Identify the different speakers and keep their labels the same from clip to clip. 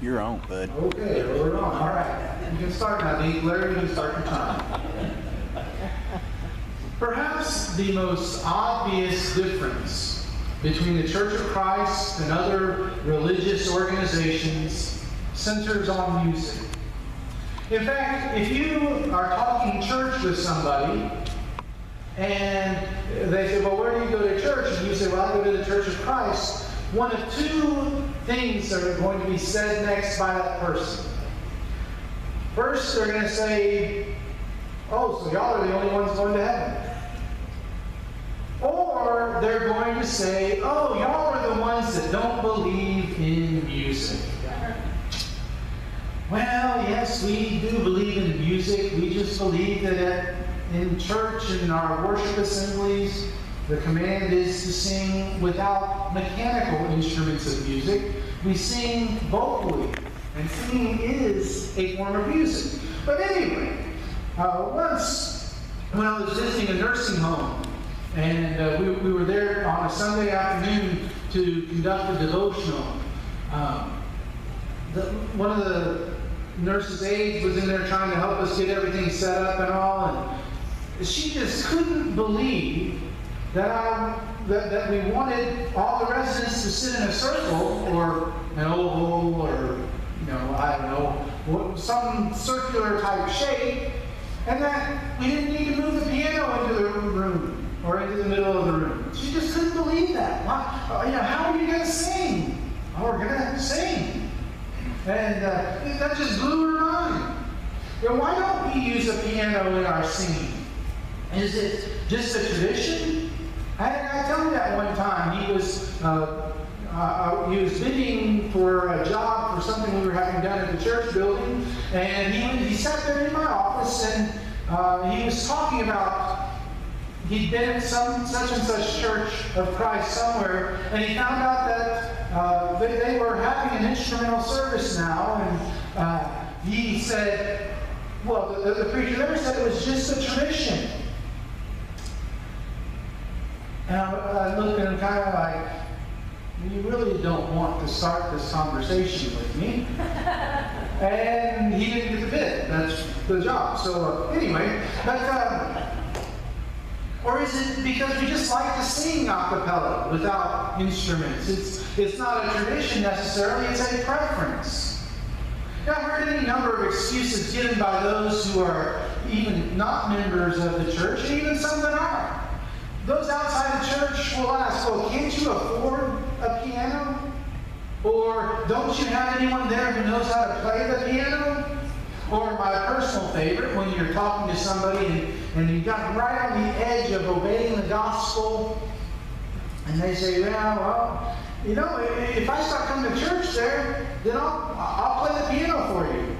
Speaker 1: You're on, bud.
Speaker 2: Okay, we're on. All right. You can start now, Deke. Larry, you can start your time. Perhaps the most obvious difference between the Church of Christ and other religious organizations centers on music. In fact, if you are talking church with somebody and they say, well, where do you go to church? And you say, well, I go to the Church of Christ. One of two things are going to be said next by that person. First, they're going to say, oh, so y'all are the only ones going to heaven. Or they're going to say, oh, y'all are the ones that don't believe in music. Well, yes, we do believe in music. We just believe that in church and in our worship assemblies, the command is to sing without mechanical instruments of music. We sing vocally, and singing is a form of music. But anyway, once when I was visiting a nursing home, and we were there on a Sunday afternoon to conduct a devotional, one of the nurse's aides was in there trying to help us get everything set up and all, and she just couldn't believe that we wanted all the residents to sit in a circle or an oval or, I don't know, some circular type shape, and that we didn't need to move the piano into the room or into the middle of the room. She just couldn't believe that. How are you going to sing? Oh, we're going to sing. And that just blew her mind. Why don't we use a piano in our singing? Is it just a tradition? I had a guy tell me that one time. He was bidding for a job for something we were having done at the church building, and he sat there in my office, and he was talking about he'd been at some such and such Church of Christ somewhere, and he found out that they were having an instrumental service now, and he said, well, the preacher there said it was just a tradition. And I looked at him kind of like, you really don't want to start this conversation with me. And he didn't get the bid. That's the job. So anyway, or is it because we just like to sing a cappella without instruments? It's not a tradition necessarily, it's a preference. I've heard any number of excuses given by those who are even not members of the church, and even some that are. Those outside the church will ask, well, can't you afford a piano? Or don't you have anyone there who knows how to play the piano? Or my personal favorite, when you're talking to somebody and you got right on the edge of obeying the gospel, and they say, well, if I start coming to church there, then I'll play the piano for you.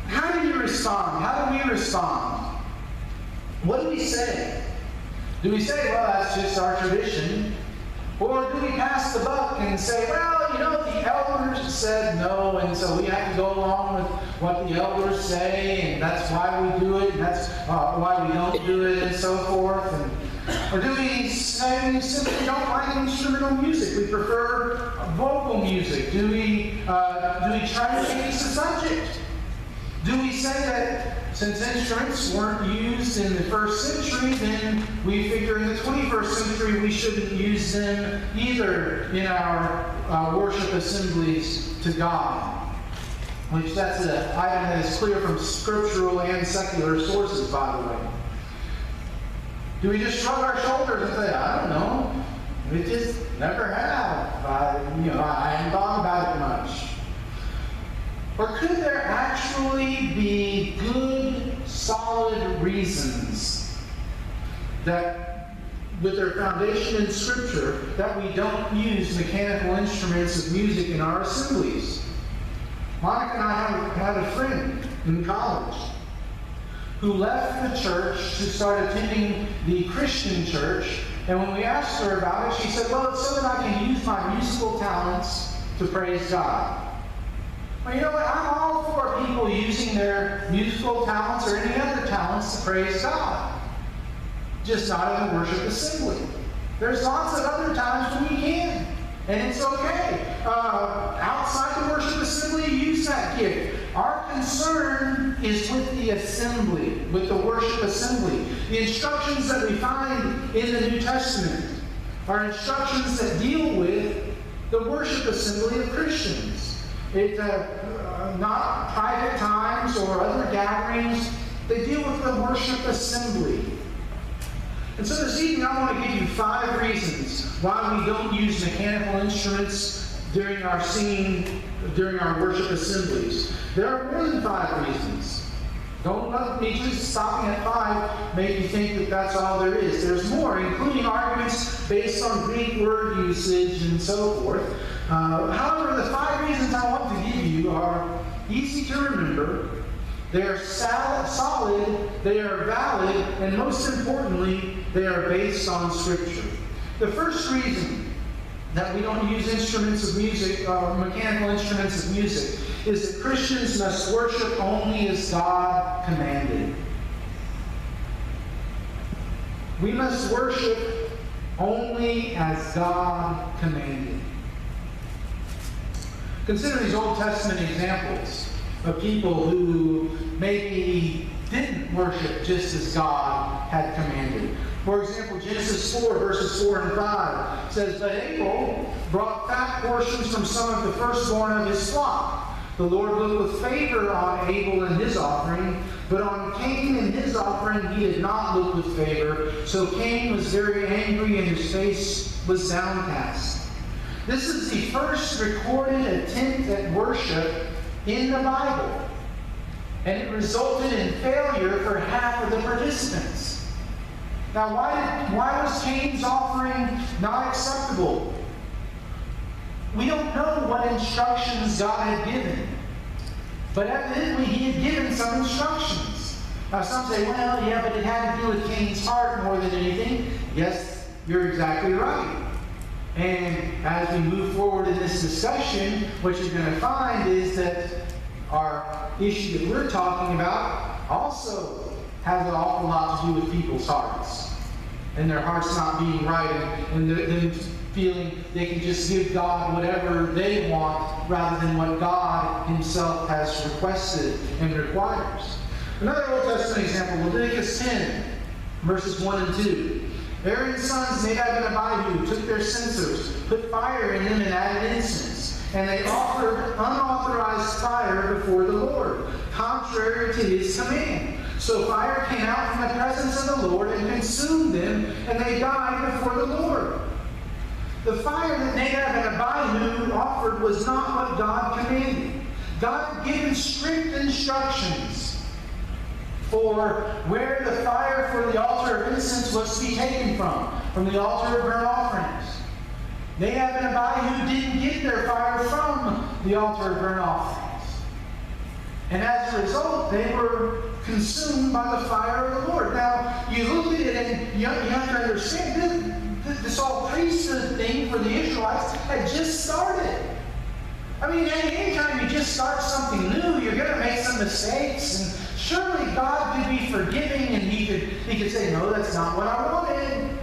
Speaker 2: How do you respond? How do we respond? What do we say? Do we say, well, that's just our tradition? Or do we pass the buck and say, well, the elders said no, and so we have to go along with what the elders say, and that's why we do it, and that's why we don't do it, and so forth? Or do we say we simply don't like instrumental music? We prefer vocal music. Do we try to change the subject? Do we say that since instruments weren't used in the first century, then we figure in the 21st century we shouldn't use them either in our worship assemblies to God? Which that's an item that is clear from scriptural and secular sources, by the way. Do we just shrug our shoulders and say, I don't know, we just never have. I haven't thought about it much. Or could there actually be good, solid reasons that, with their foundation in Scripture, that we don't use mechanical instruments of music in our assemblies? Monica and I had a friend in college who left the church to start attending the Christian church, and when we asked her about it, she said, well, it's so that I can use my musical talents to praise God. Well, you know what? I'm all for people using their musical talents or any other talents to praise God. Just not in a worship assembly. There's lots of other times when you can. And it's okay. Outside the worship assembly, use that gift. Our concern is with the assembly, with the worship assembly. The instructions that we find in the New Testament are instructions that deal with the worship assembly of Christians. It's not private times or other gatherings. They deal with the worship assembly. And so this evening I want to give you 5 reasons why we don't use mechanical instruments during our singing, during our worship assemblies. There are more than 5 reasons. Don't let me just stopping at 5 make you think that that's all there is. There's more, including arguments based on Greek word usage and so forth. However, the 5 reasons I want to give you are easy to remember. They are solid, they are valid, and most importantly, they are based on Scripture. The first reason that we don't use instruments of music, mechanical instruments of music, is that Christians must worship only as God commanded. We must worship only as God commanded. Consider these Old Testament examples of people who maybe didn't worship just as God had commanded. For example, Genesis 4, verses 4 and 5 says, "But Abel brought fat portions from some of the firstborn of his flock. The Lord looked with favor on Abel and his offering, but on Cain and his offering he did not look with favor. So Cain was very angry and his face was downcast." This is the first recorded attempt at worship in the Bible. And it resulted in failure for half of the participants. Now, why was Cain's offering not acceptable? We don't know what instructions God had given. But evidently he had given some instructions. Now some say, well, yeah, but it had to do with Cain's heart more than anything. Yes, you're exactly right. And as we move forward in this discussion, what you're going to find is that our issue that we're talking about also has an awful lot to do with people's hearts. And their hearts not being right, and them feeling they can just give God whatever they want rather than what God Himself has requested and requires. Another Old Testament example, Leviticus 10, verses 1 and 2. Aaron's sons, Nadab and Abihu, took their censers, put fire in them, and added incense. And they offered unauthorized fire before the Lord, contrary to His command. So fire came out from the presence of the Lord and consumed them, and they died before the Lord. The fire that Nadab and Abihu offered was not what God commanded. God had given strict instructions for where the fire for the altar of incense was to be taken from the altar of burnt offerings. Nadab and Abihu didn't get their fire from the altar of burnt offerings. And as a result, they were consumed by the fire of the Lord. Now, you look at it and you have to understand this all priesthood thing for the Israelites had just started. I mean, anytime you just start something new, you're going to make some mistakes, and surely God could be forgiving, and He could say, no, that's not what I wanted.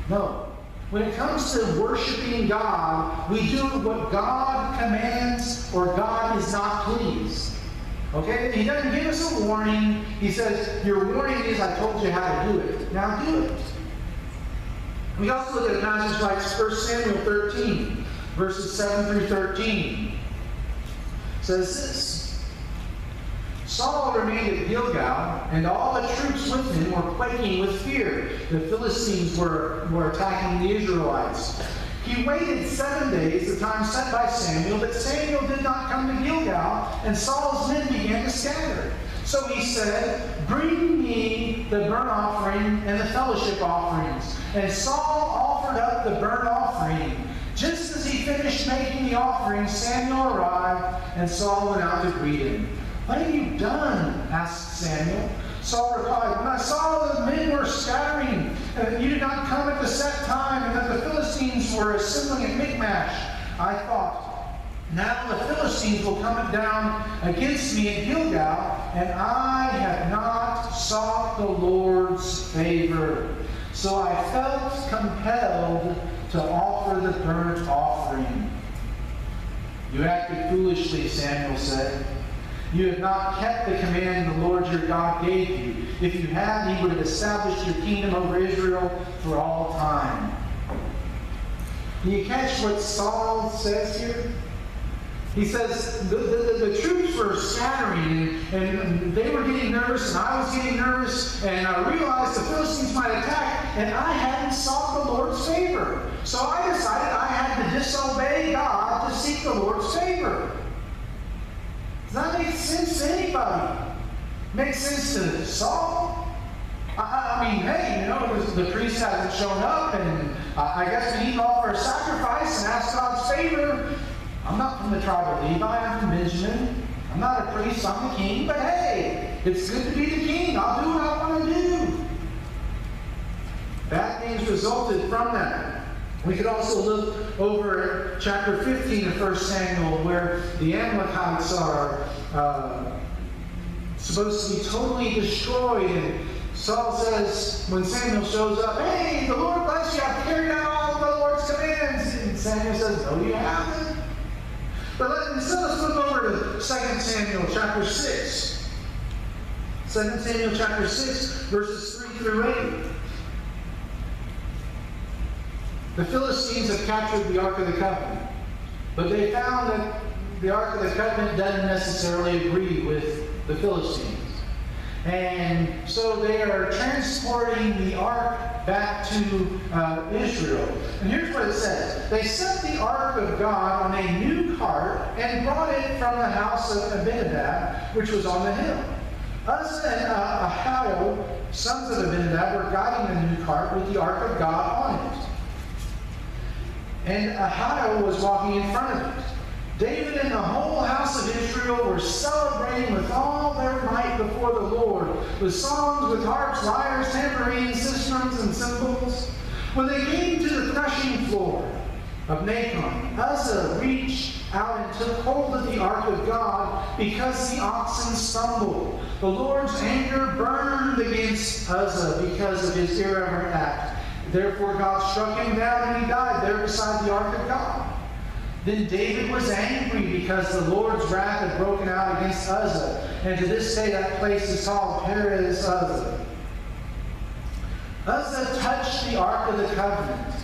Speaker 2: No. When it comes to worshiping God, we do what God commands, or God is not pleased. Okay? He doesn't give us a warning. He says, your warning is, I told you how to do it. Now do it. We also look at a passage like 1 Samuel 13, verses 7 through 13. It says this: Saul remained at Gilgal, and all the troops with him were quaking with fear. The Philistines were attacking the Israelites. He waited 7 days, the time set by Samuel, but Samuel did not come to Gilgal, and Saul's men began to scatter. So he said, bring me the burnt offering and the fellowship offerings. And Saul offered up the burnt offering. Just as he finished making the offering, Samuel arrived, and Saul went out to greet him. What have you done? Asked Samuel. Saul replied, when I saw the men were scattering, and that you did not come at the set time, and that the Philistines were assembling at Michmash, I thought, now the Philistines will come down against me at Gilgal, and I have not sought the Lord's favor. So I felt compelled to offer the burnt offering. You acted foolishly, Samuel said. You have not kept the command the Lord your God gave you. If you had, he would have established your kingdom over Israel for all time. Do you catch what Saul says here? He says the troops were scattering, and they were getting nervous, and I was getting nervous, and I realized the Philistines might attack, and I hadn't sought the Lord's favor. So I decided I had to disobey God to seek the Lord's favor. Does that make sense to anybody? Makes sense to Saul? I mean, hey, the priest hasn't shown up, and I guess we need to offer a sacrifice and ask God's favor. I'm not from the tribe of Levi, I'm from Benjamin. I'm not a priest, I'm the king, but hey, it's good to be the king. I'll do what I want to do. Bad things resulted from that. We could also look over at chapter 15 of 1 Samuel, where the Amalekites are supposed to be totally destroyed. And Saul says, when Samuel shows up, hey, the Lord bless you, I've carried out all of the Lord's commands. And Samuel says, no, you haven't. But let's look over to 2 Samuel chapter 6. 2 Samuel chapter 6, verses 3 through 8. The Philistines have captured the Ark of the Covenant, but they found that the Ark of the Covenant doesn't necessarily agree with the Philistines. And so they are transporting the Ark back to Israel. And here's what it says. They set the Ark of God on a new cart and brought it from the house of Abinadab, which was on the hill. Uzzah and Ahio, sons of Abinadab, were guiding the new cart with the Ark of God on it. And Ahio was walking in front of it. David and the whole house of Israel were celebrating with all their might before the Lord, with songs, with harps, lyres, tambourines, sistrums, and cymbals. When they came to the threshing floor of Nacon, Uzzah reached out and took hold of the ark of God because the oxen stumbled. The Lord's anger burned against Uzzah because of his irreverent act. Therefore God struck him down and he died there beside the ark of God. Then David was angry because the Lord's wrath had broken out against Uzzah. And to this day that place is called Perez Uzzah. Uzzah touched the Ark of the Covenant.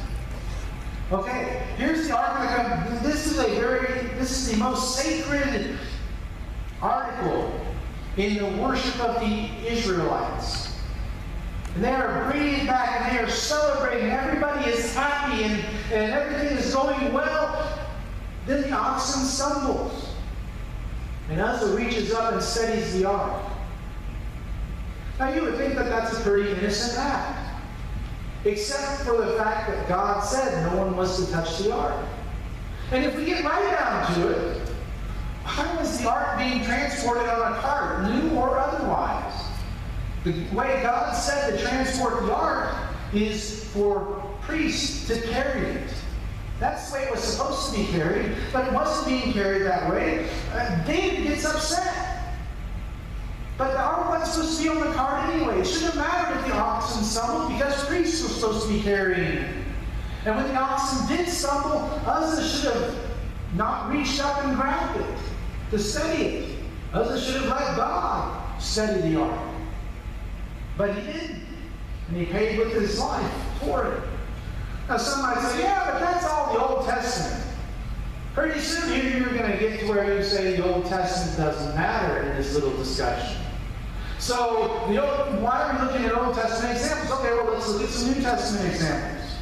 Speaker 2: Okay, here's the Ark of the Covenant. This is the most sacred article in the worship of the Israelites. And they are bringing it back and they are celebrating. Everybody is happy and everything is going well. Then the oxen stumbles. And Uzzah reaches up and steadies the ark. Now you would think that that's a pretty innocent act. Except for the fact that God said no one was to touch the ark. And if we get right down to it, why was the ark being transported on a cart, new or otherwise? The way God said to transport the ark is for priests to carry it. That's the way it was supposed to be carried, but it wasn't being carried that way. David gets upset. But the ark wasn't supposed to be on the cart anyway. It shouldn't have mattered if the oxen stumbled because priests were supposed to be carrying it. And when the oxen did stumble, Uzzah should have not reached up and grabbed it to steady it. Uzzah should have let God steady the ark. But he didn't. And he paid with his life for it. Now some might say, yeah, but that's all the Old Testament. Pretty soon here you're going to get to where you say the Old Testament doesn't matter in this little discussion. So, why are we looking at Old Testament examples? Okay, well, let's look at some New Testament examples.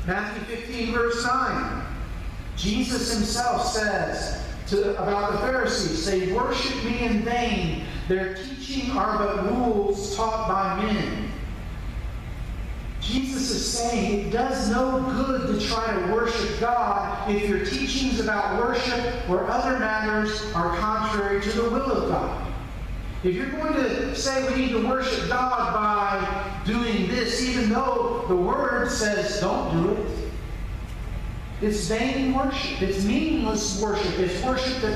Speaker 2: Matthew 15, verse 9. Jesus himself says about the Pharisees, they worship me in vain. Their teaching are but rules taught by men. Jesus is saying it does no good to try to worship God if your teachings about worship or other matters are contrary to the will of God. If you're going to say we need to worship God by doing this, even though the Word says don't do it, it's vain worship. It's meaningless worship. It's worship that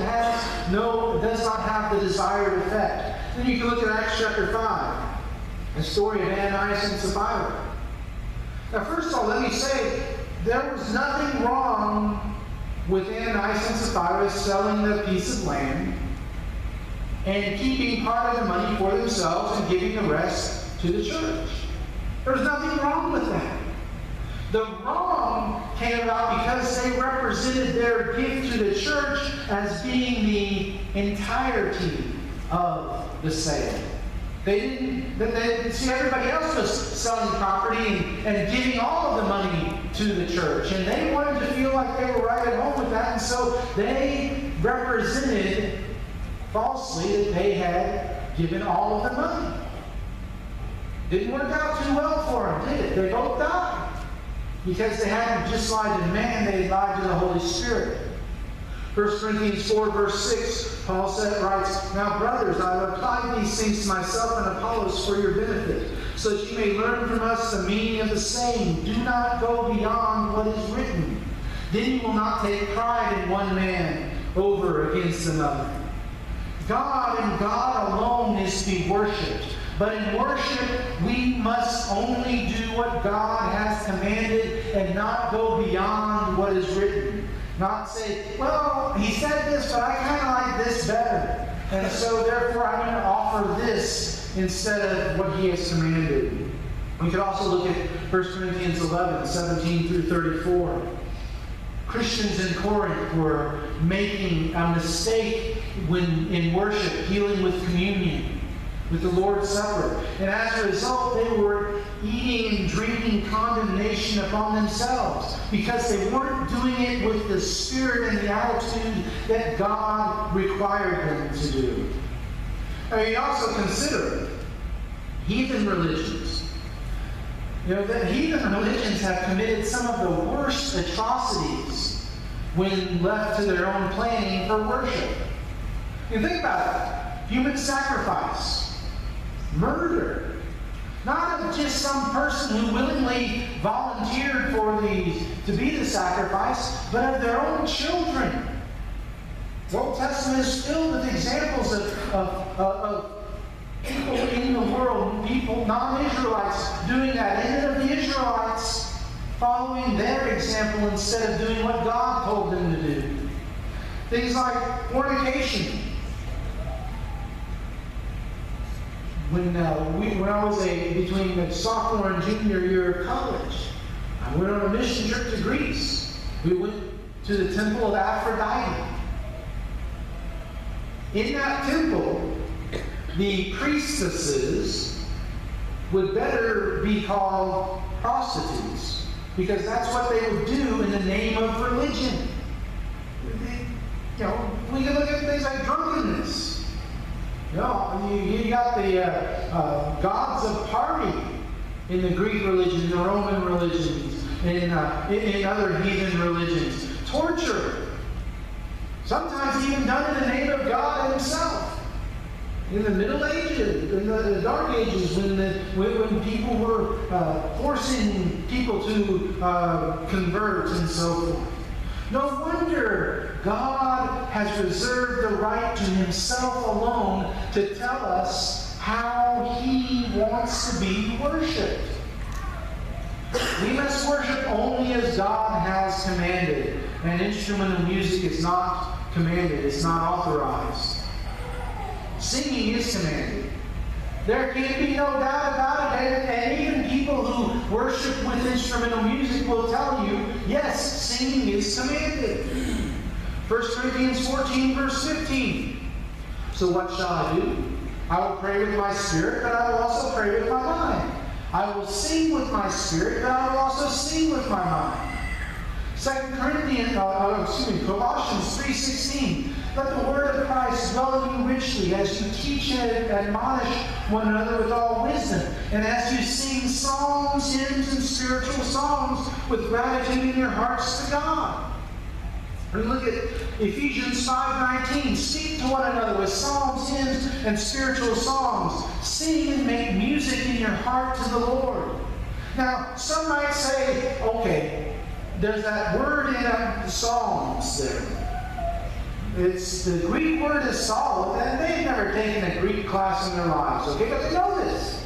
Speaker 2: does not have the desired effect. Then you can look at Acts chapter 5, the story of Ananias and Sapphira. Now, first of all, let me say, there was nothing wrong with Ananias and Sapphira selling the piece of land and keeping part of the money for themselves and giving the rest to the church. There's nothing wrong with that. The wrong came about because they represented their gift to the church as being the entirety of the sale. They didn't see everybody else was selling property and giving all of the money to the church. And they wanted to feel like they were right at home with that. And so they represented falsely that they had given all of the money. Didn't work out too well for them, did it? They both died. Because they hadn't just lied to man, they lied to the Holy Spirit. 1 Corinthians 4, verse 6, Paul writes, "Now, brothers, I have applied these things to myself and Apollos for your benefit, so that you may learn from us the meaning of the saying, do not go beyond what is written. Then you will not take pride in one man over against another." God and God alone is to be worshipped. But in worship, we must only do what God has commanded and not go beyond what is written. Not say, well, he said this, but I kind of like this better. And so therefore I'm going to offer this instead of what he has commanded. We could also look at 1 Corinthians 11, 17 through 34. Christians in Corinth were making a mistake when in worship, dealing with communion, with the Lord's Supper. And as a result, they were eating and drinking condemnation upon themselves because they weren't doing it with the spirit and the attitude that God required them to do. And you also consider heathen religions. You know, the heathen religions have committed some of the worst atrocities when left to their own planning for worship. You think about it. Human sacrifice. Murder. Not of just some person who willingly volunteered to be the sacrifice, but of their own children. The Old Testament is filled with examples of people in the world, people, non-Israelites, doing that. And of the Israelites following their example instead of doing what God told them to do. Things like fornication. When I was between the sophomore and junior year of college, I went on a mission trip to Greece. We went to the temple of Aphrodite. In that temple, the priestesses would better be called prostitutes, because that's what they would do in the name of religion. We can look at things like drunkenness. You got the gods of party in the Greek religion, the Roman religions, in other heathen religions. Torture. Sometimes even done in the name of God himself. In the Middle Ages, in the Dark Ages, when people were forcing people to convert and so forth. No wonder God has reserved the right to himself alone to tell us how he wants to be worshipped. We must worship only as God has commanded. And instrumental music is not commanded. It's not authorized. Singing is commanded. There can be no doubt about it. And even people who worship with instrumental music will tell you, yes, singing is commanded. 1 Corinthians 14, verse 15. So what shall I do? I will pray with my spirit, but I will also pray with my mind. I will sing with my spirit, but I will also sing with my mind. Colossians 3:16. Let the word of Christ dwell in you richly as you teach and admonish one another with all wisdom, and as you sing psalms, hymns, and spiritual songs with gratitude in your hearts to God. And look at Ephesians 5:19. Speak to one another with psalms, hymns, and spiritual songs. Sing and make music in your heart to the Lord. Now, some might say, okay, there's that word in Psalms there. The Greek word is solid, and they've never taken a Greek class in their lives, okay? But they know this.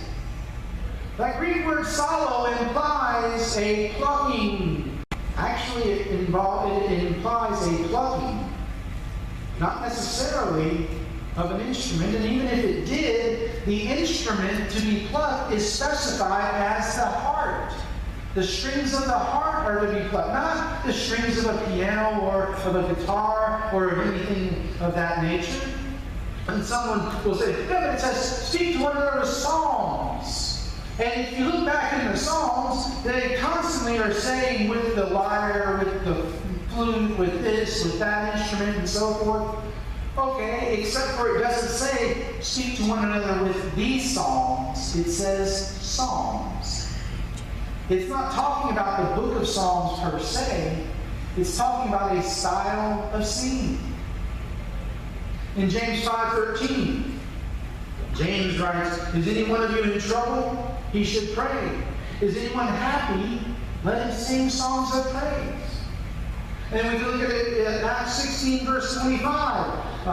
Speaker 2: That Greek word solo implies a plucking. Actually, it implies a plucking, not necessarily of an instrument. And even if it did, the instrument to be plucked is specified as the heart. The strings of the heart are to be plucked, not the strings of a piano or of a guitar or of anything of that nature. And someone will say, yeah, but it says, speak to one another with psalms. And if you look back in the Psalms, they constantly are saying with the lyre, with the flute, with this, with that instrument, and so forth. Okay, except for it doesn't say speak to one another with these psalms. It says psalms. It's not talking about the book of Psalms per se. It's talking about a style of singing. In James 5:13, James writes, is any one of you in trouble? He should pray. Is anyone happy? Let him sing songs of praise. And we can look at it at Acts 16, verse 25.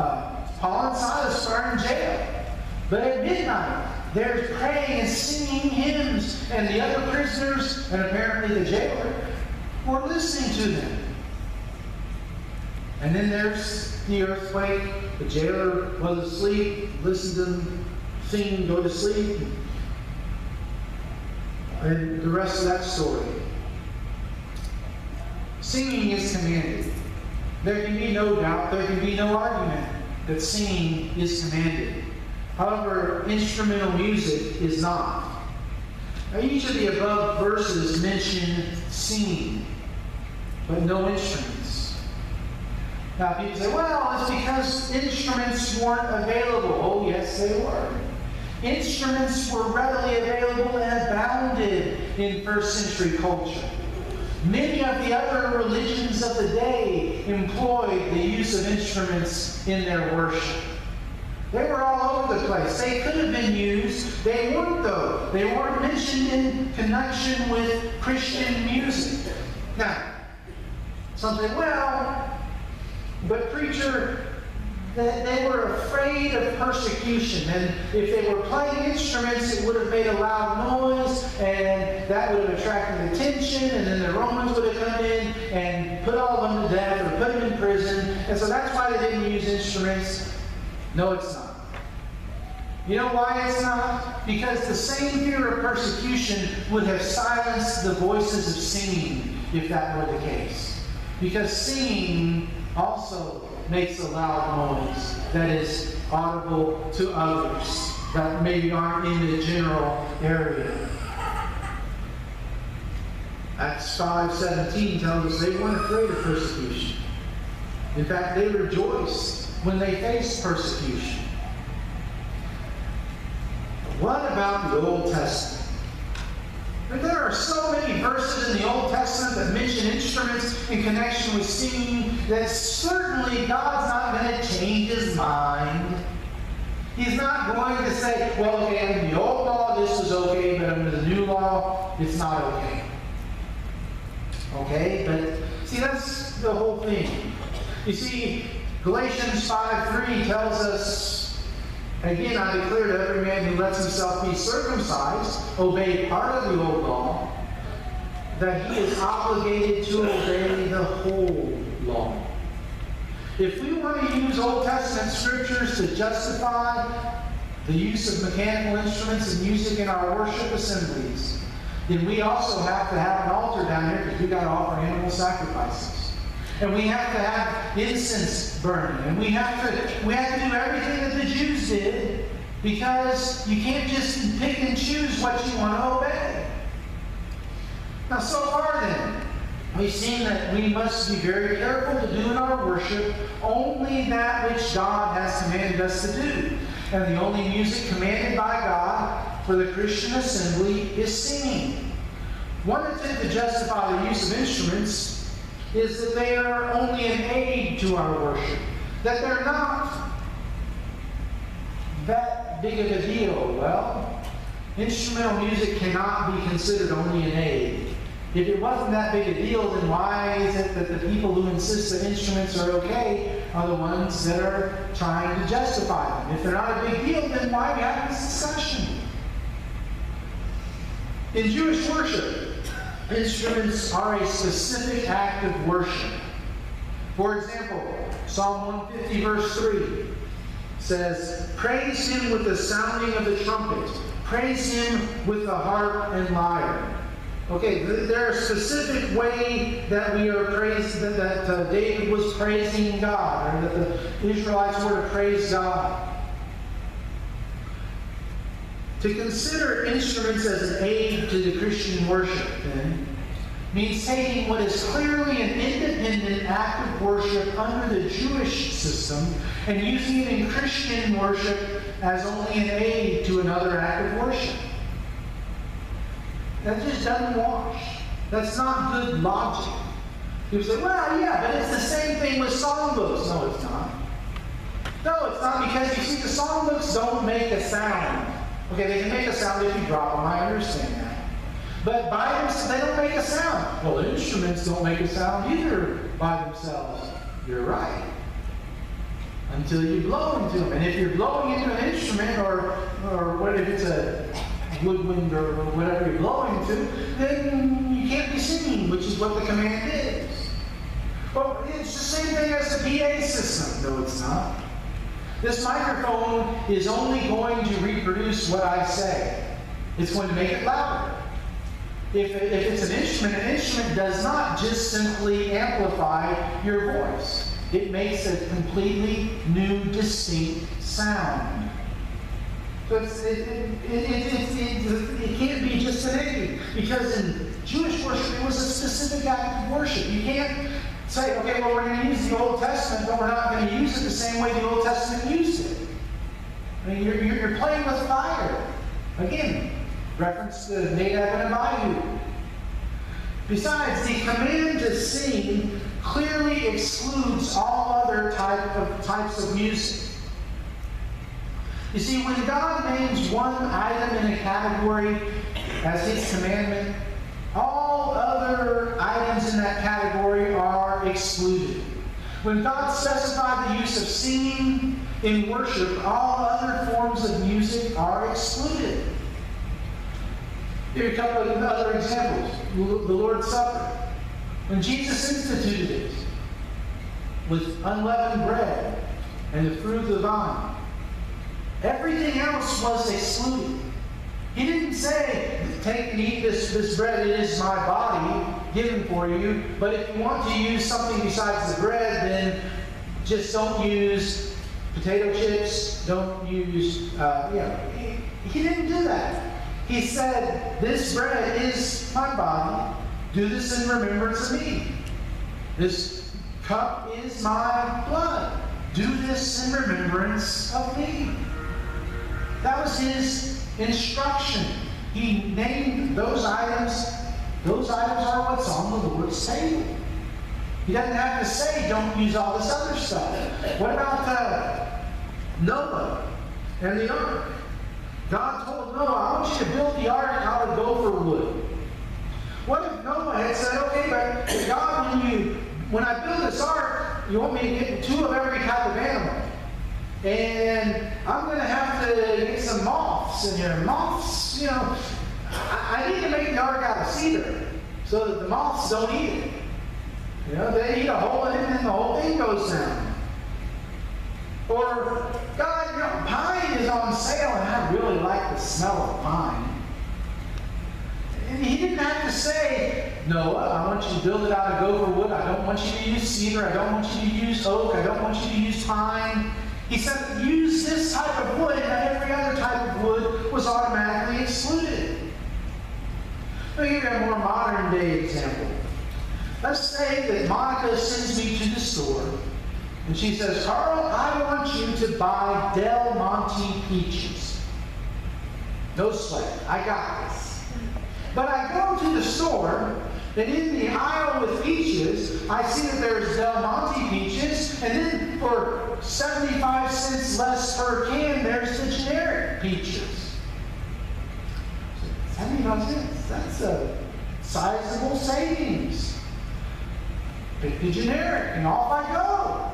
Speaker 2: Paul and Silas are in jail. But at midnight, they're praying and singing hymns. And the other prisoners, and apparently the jailer, were listening to them. And then there's the earthquake. The jailer was asleep, listened to them sing, go to sleep. And the rest of that story. Singing is commanded. There can be no doubt, there can be no argument that singing is commanded. However, instrumental music is not. Now, each of the above verses mention singing, but no instruments. Now, people say, well, it's because instruments weren't available. Oh, yes, they were. Instruments were readily available and abounded in first century culture. Many of the other religions of the day employed the use of instruments in their worship. They were all over the place. They could have been used. They weren't, though. They weren't mentioned in connection with Christian music. Now, some say, well, but preacher, they were afraid of persecution, and if they were playing instruments, it would have made a loud noise, and that would have attracted attention, and then the Romans would have come in and put all of them to death or put them in prison, and so that's why they didn't use instruments. No, it's not. You know why it's not? Because the same fear of persecution would have silenced the voices of singing if that were the case. Because singing also makes a loud noise that is audible to others that maybe aren't in the general area. Acts 5:17 tells us they weren't afraid of persecution. In fact, they rejoiced when they faced persecution. What about the Old Testament? There are so many verses in the Old Testament that mention instruments in connection with singing that certainly God's not going to change his mind. He's not going to say, well, okay, in the old law this was okay, but under the new law it's not okay. Okay? But see, that's the whole thing. You see, Galatians 5:3 tells us, again, I declare to every man who lets himself be circumcised, obey part of the old law, that he is obligated to obey the whole law. If we want to use Old Testament scriptures to justify the use of mechanical instruments and music in our worship assemblies, then we also have to have an altar down here because we got to offer animal sacrifices. And we have to have incense burning. And we have to do everything that the Jews did, because you can't just pick and choose what you want to obey. Now, so far then, we've seen that we must be very careful to do in our worship only that which God has commanded us to do. And the only music commanded by God for the Christian assembly is singing. One attempt to justify the use of instruments is that they are only an aid to our worship. That they're not that big of a deal. Well, instrumental music cannot be considered only an aid. If it wasn't that big a deal, then why is it that the people who insist that instruments are okay are the ones that are trying to justify them? If they're not a big deal, then why have this discussion? In Jewish worship, instruments are a specific act of worship. For example, Psalm 150 verse 3 says, "Praise him with the sounding of the trumpet. Praise him with the harp and lyre." Okay, there are a specific way that we are praised, that David was praising God, or that the Israelites were to praise God. To consider instruments as an aid to the Christian worship, then, means taking what is clearly an independent act of worship under the Jewish system and using it in Christian worship as only an aid to another act of worship. That just doesn't wash. That's not good logic. People say, well, yeah, but it's the same thing with songbooks. No, it's not. No, it's not, because you see, the songbooks don't make a sound. Okay, they can make a sound if you drop them, I understand that. But by themselves, they don't make a sound. Well, the instruments don't make a sound either by themselves. You're right. Until you blow into them. And if you're blowing into an instrument, or what if it's a woodwind or whatever you're blowing into, then you can't be singing, which is what the command is. Well, it's the same thing as the PA system. No, it's not. This microphone is only going to reproduce what I say. It's going to make it louder. If it's an instrument does not just simply amplify your voice. It makes a completely new, distinct sound. So it can't be just an aid, because in Jewish worship it was a specific act of worship. You can't say, okay, well, we're going to use the Old Testament, but we're not going to use it the same way the Old Testament used it. I mean, you're playing with fire. Again, reference to Nadab and Abihu. Besides, the command to sing clearly excludes all other types of music. You see, when God names one item in a category as his commandment, all other items in that category are excluded. When God specified the use of singing in worship, all other forms of music are excluded. Here are a couple of other examples. The Lord's Supper. When Jesus instituted it with unleavened bread and the fruit of the vine, everything else was excluded. He didn't say, take and eat this bread, it is my body given for you, but if you want to use something besides the bread, then just don't use potato chips, don't use, He didn't do that. He said, this bread is my body, do this in remembrance of me. This cup is my blood, do this in remembrance of me. That was his instruction. He named those items. Those items are what's on the Lord's table. He doesn't have to say, don't use all this other stuff. What about Noah and the ark? God told Noah, I want you to build the ark out of gopher wood. What if Noah had said, okay, but God, when I build this ark, you want me to get 2 of every type of animal. And I'm going to have to get some moths in here. Moths, I need to make the ark out of cedar so that the moths don't eat it. They eat a hole in it and the whole thing goes down. Or, God, pine is on sale and I really like the smell of pine. And he didn't have to say, Noah, I want you to build it out of gopher wood. I don't want you to use cedar. I don't want you to use oak. I don't want you to use pine. He said, use this type of wood, and every other type of wood was automatically excluded. Let me give you a more modern day example. Let's say that Monica sends me to the store, and she says, Carl, I want you to buy Del Monte peaches. No sweat, I got this. But I go to the store, and in the aisle with peaches, I see that there's Del Monte peaches, and then for 75 cents less per can, there's the generic peaches. 75 cents, that's a sizable savings. Pick the generic, and off I go.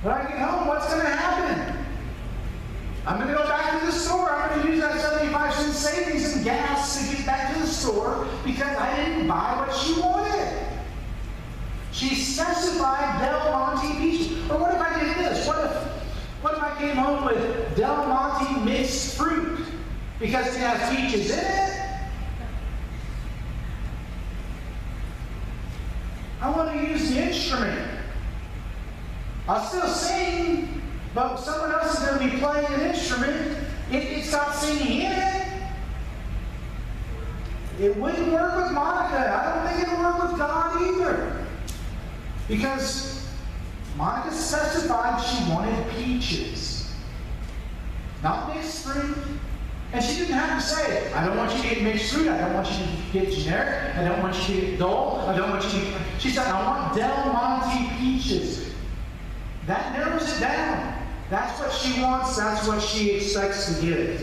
Speaker 2: When I get home, what's going to happen? I'm going to go back to the store. I'm going to use that 75 cents savings and gas to get back to the store because I didn't buy what she wanted. She specified Del Monte peach. Or what if I did this? What if I came home with Del Monte mixed fruit because it has peaches in it? I want to use the instrument. I'll still sing, but someone else is going to be playing an instrument. It's got singing in it. It wouldn't work with Monica. I don't think it'll work with God either. Because Monica specified she wanted peaches, not mixed fruit. And she didn't have to say, I don't want you to get mixed fruit. I don't want you to get generic. I don't want you to get dull. I don't want you to... She said, I want Del Monte peaches. That narrows it down. That's what she wants. That's what she expects to give.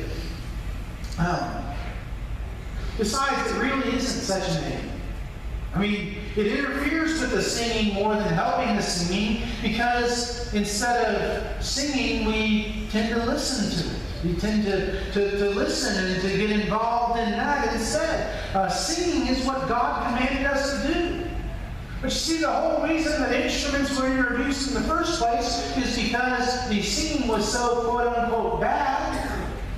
Speaker 2: Besides, it really isn't such a name. I mean, it interferes with the singing more than helping the singing, because instead of singing, we tend to listen to it. We tend to listen and to get involved in that instead. Singing is what God commanded us to do. But you see, the whole reason that instruments were introduced in the first place is because the singing was so quote-unquote bad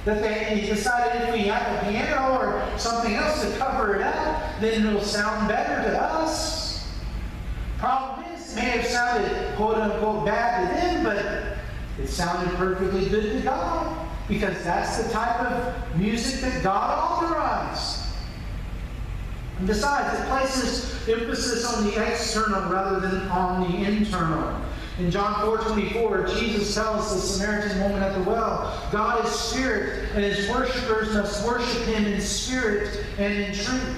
Speaker 2: that they decided if we have a piano or something else to cover it up, then it'll sound better to us. Problem is, it may have sounded quote-unquote bad to them, but it sounded perfectly good to God, because that's the type of music that God authorized. And besides, it places emphasis on the external rather than on the internal. In John 4:24, Jesus tells the Samaritan woman at the well, God is spirit, and his worshipers must worship him in spirit and in truth.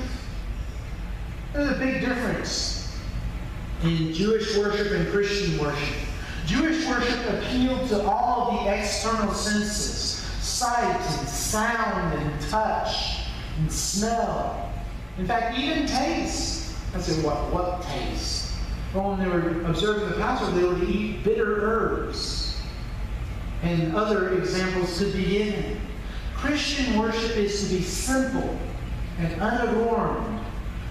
Speaker 2: There's a big difference in Jewish worship and Christian worship. Jewish worship appealed to all of the external senses, sight and sound and touch and smell. In fact, even taste. I said, what taste? Well, when they were observing the Passover, they were to eat bitter herbs. And other examples could be given. Christian worship is to be simple and unadorned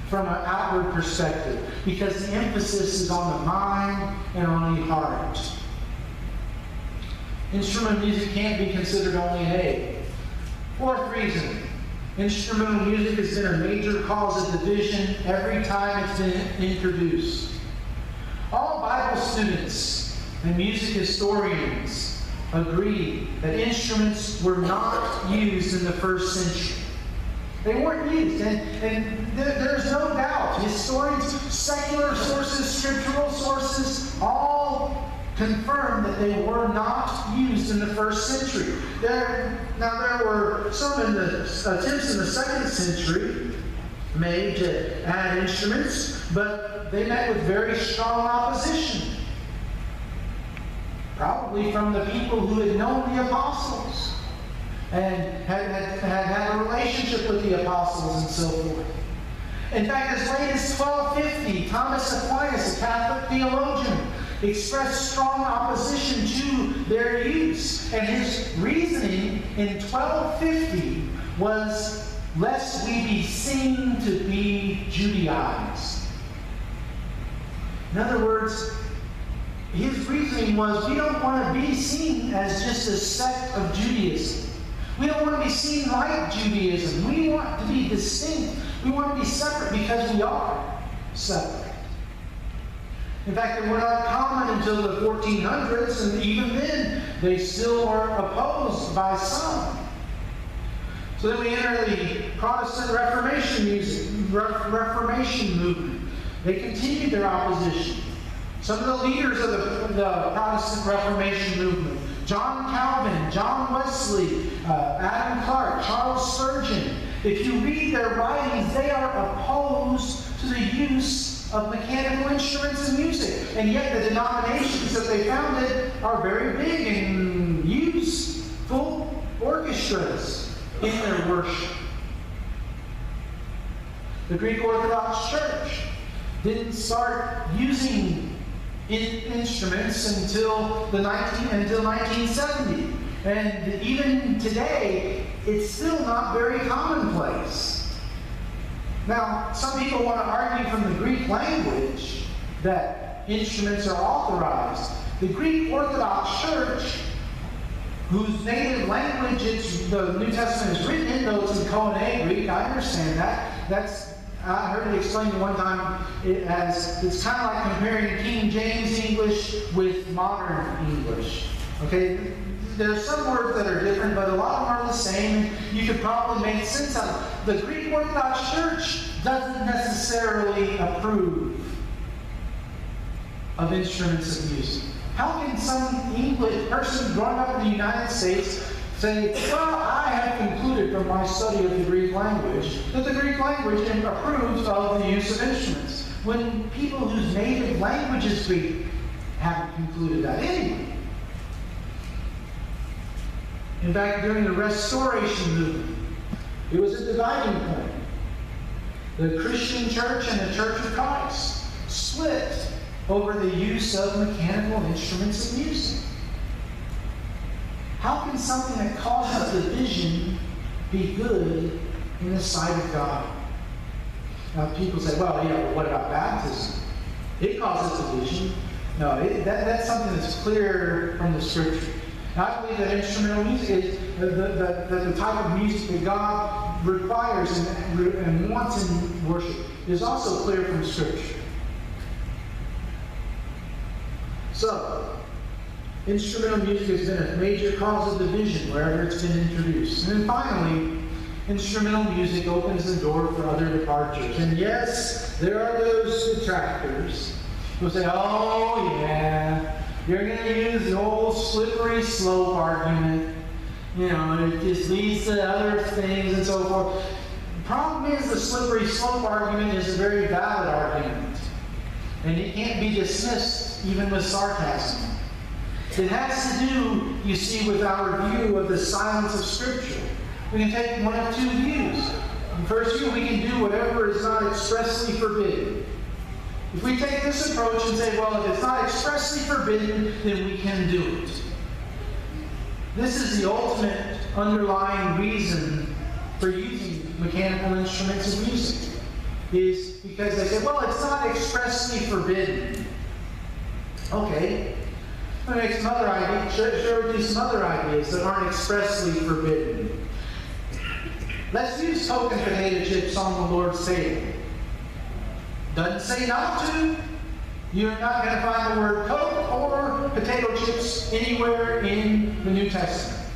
Speaker 2: from an outward perspective, because the emphasis is on the mind and on the heart. Instrumental music can't be considered only an aid. Fourth reason. Instrumental music has been a major cause of division every time it's been introduced. All Bible students and music historians agree that instruments were not used in the first century. They weren't used, and there's no doubt. Historians, secular sources, scriptural sources, all confirm that they were not used in the first century. There were some attempts in the second century made to add instruments, but they met with very strong opposition. Probably from the people who had known the apostles and had a relationship with the apostles and so forth. In fact, as late as 1250, Thomas Aquinas, a Catholic theologian, expressed strong opposition to their use. And his reasoning in 1250 was, lest we be seen to be Judaized. In other words, his reasoning was, we don't want to be seen as just a sect of Judaism. We don't want to be seen like Judaism. We want to be distinct. We want to be separate, because we are separate. In fact, they were not common until the 1400s, and even then, they still were opposed by some. So then we enter the Protestant Reformation movement. They continued their opposition. Some of the leaders of the Protestant Reformation movement, John Calvin, John Wesley, Adam Clarke, Charles Spurgeon, if you read their writings, they are opposed to the use of mechanical instruments and music. And yet the denominations that they founded are very big and use full orchestras in their worship. The Greek Orthodox Church didn't start using instruments until 1970. And even today, it's still not very commonplace. Now, some people want to argue from the Greek language that instruments are authorized. The Greek Orthodox Church, whose native language the New Testament is written in, though it's in Koine Greek, I understand that. I heard it explained one time as it's kind of like comparing King James English with modern English. Okay, there's some words that are different, but a lot of them are the same. You could probably make sense of it. The Greek Orthodox Church doesn't necessarily approve of instruments of music. How can some English person growing up in the United States say, well, I have concluded from my study of the Greek language that the Greek language approves of the use of instruments, when people whose native language is Greek haven't concluded that anyway. In fact, during the Restoration movement, it was a dividing point. The Christian church and the Church of Christ split over the use of mechanical instruments of music. How can something that causes division be good in the sight of God? Now, people say, well, yeah, but what about baptism? It causes division. No, that's something that's clear from the Scripture. Now, I believe that instrumental music is the type of music that God requires and wants in worship is also clear from Scripture. So, instrumental music has been a major cause of division wherever it's been introduced. And then finally, instrumental music opens the door for other departures. And yes, there are those detractors who say, oh yeah, you're going to use the old slippery slope argument. You know, it just leads to other things and so forth. The problem is the slippery slope argument is a very valid argument. And it can't be dismissed even with sarcasm. It has to do, you see, with our view of the silence of Scripture. We can take one of two views. The first view, we can do whatever is not expressly forbidden. If we take this approach and say, well, if it's not expressly forbidden, then we can do it. This is the ultimate underlying reason for using mechanical instruments of music. Is because they say, well, it's not expressly forbidden. Okay. Let me make some other ideas, share with you some other ideas that aren't expressly forbidden. Let's use Coke and potato chips on the Lord's table. Doesn't say not to. You're not going to find the word Coke or potato chips anywhere in the New Testament.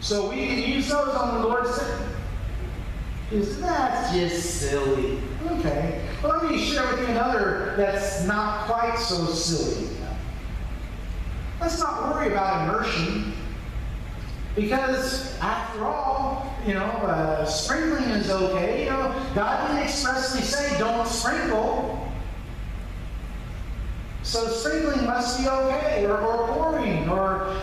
Speaker 2: So we can use those on the Lord's table. Is that just silly? Okay. Well, let me share with you another that's not quite so silly. Let's not worry about immersion, because after all, sprinkling is okay. God didn't expressly say don't sprinkle. So sprinkling must be okay, or pouring, or...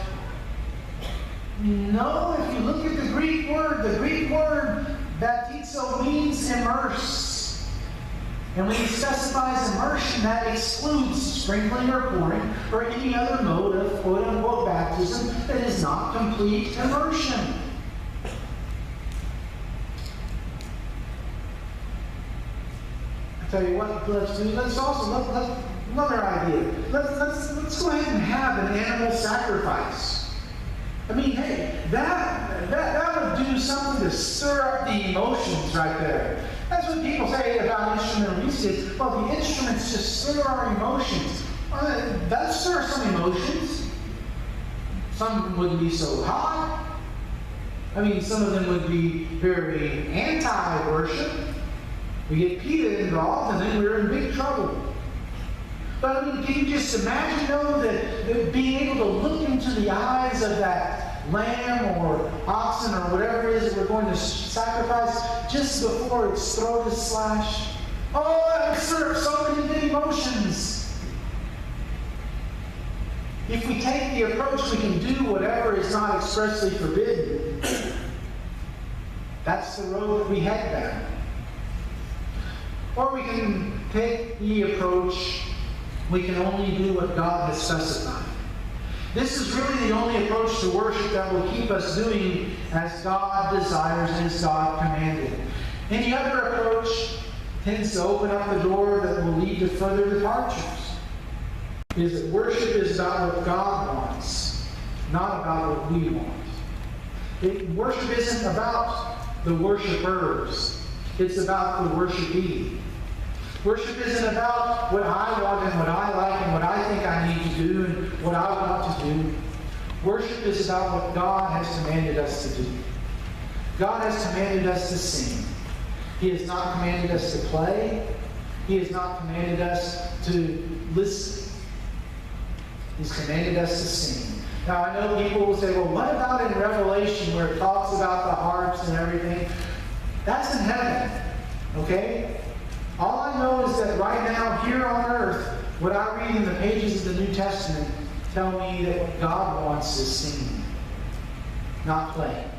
Speaker 2: No, if you look at the Greek word baptizo means immerse. And when he specifies immersion, that excludes sprinkling or pouring or any other mode of quote-unquote baptism that is not complete immersion. I tell you what, let's do. Another idea. Let's go ahead and have an animal sacrifice. I mean, hey, that would do something to stir up the emotions right there. That's what people say about instrumental music. Well, the instruments just stir our emotions. That stirs some emotions. Some of them wouldn't be so hot. I mean, some of them would be very anti-worship. We get PETA involved, and then we're in big trouble. But I mean, can you just imagine, though, that being able to look into the eyes of that lamb or oxen or whatever it is that we're going to sacrifice just before its throat is slashed? Oh, that would stir up so many good emotions. If we take the approach we can do whatever is not expressly forbidden, that's the road that we head down. Or we can take the approach we can only do what God has specified. This is really the only approach to worship that will keep us doing as God desires and as God commanded. Any other approach tends to open up the door that will lead to further departures. Is that worship is about what God wants, not about what we want. Worship isn't about the worshipers. It's about the worshipee. Worship isn't about what I want and what I like and what I think I need to do and what I want to do. Worship is about what God has commanded us to do. God has commanded us to sing. He has not commanded us to play. He has not commanded us to listen. He's commanded us to sing. Now, I know people will say, well, what about in Revelation where it talks about the harps and everything? That's in heaven. Okay? All I know is that right now, here on earth, what I read in the pages of the New Testament tell me that what God wants is singing, not playing.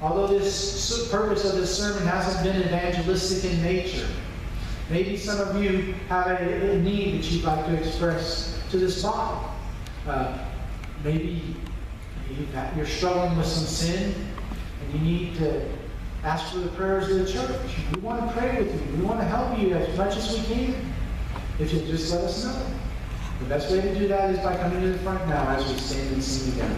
Speaker 2: Although this purpose of this sermon hasn't been evangelistic in nature, maybe some of you have a need that you'd like to express to this body. Maybe you're struggling with some sin and you need to ask for the prayers of the church. We want to pray with you. We want to help you as much as we can. If you'll just let us know. The best way to do that is by coming to the front now as we stand and sing together.